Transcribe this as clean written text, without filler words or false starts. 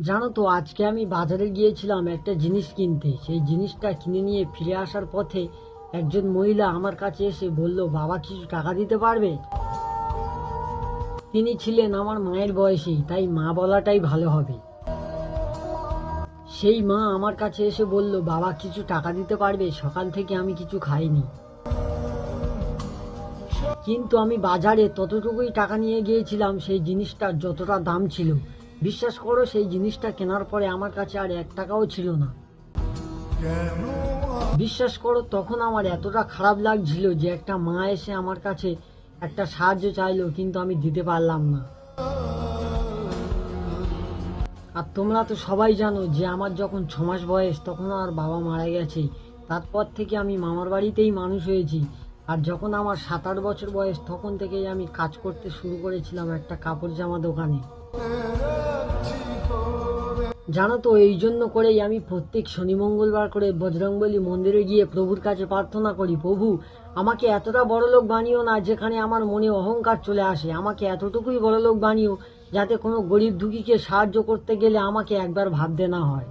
জানো তো, আজকে আমি বাজারে গিয়েছিলাম একটা জিনিস কিনতে। সেই জিনিসটা কিনে নিয়ে ফিরে আসার পথে একজন মহিলা আমার কাছে এসে বলল, বাবা কিছু টাকা দিতে পারবে? তিনি ছিলেন আমার মায়ের বয়সী, তাই মা বলাটাই ভালো হবে। সেই মা আমার কাছে এসে বলল, বাবা কিছু টাকা দিতে পারবে? সকাল থেকে আমি কিছু খাইনি। কিন্তু আমি বাজারে ততটুকুই টাকা নিয়ে গিয়েছিলাম সেই জিনিসটার যতটা দাম ছিল। বিশ্বাস করো, সেই জিনিসটা কেনার পরে আমার কাছে আর 1 টাকাও ছিল না। বিশ্বাস করো, তখন আমার এতটা খারাপ লাগছিল যে একটা মা এসে আমার কাছে একটা সাহায্য চাইলো, কিন্তু আমি দিতে পারলাম না। আর তোমরা তো সবাই জানো যে আমার যখন 6 মাস বয়স তখন আমার বাবা মারা গেছে। তারপর থেকে আমি মামার বাড়িতেই মানুষ হয়েছি। আর যখন আমার 7-8 বছর বয়স তখন থেকেই আমি কাজ করতে শুরু করেছিলাম একটা কাপড় জামা দোকানে। জানো তো, এই জন্য করেই আমি প্রত্যেক শনি মঙ্গলবার করে বজরংবলী মন্দিরে গিয়ে প্রভুর কাছে প্রার্থনা করি, প্রভু আমাকে এতটা বড়লোক বানিও না যেখানে আমার মনে অহংকার চলে আসে। আমাকে এতটুকুই বড়লোক বানিও যাতে কোনো গরিব দুঃখীকে সাহায্য করতে গেলে আমাকে একবার ভাবতে না হয়।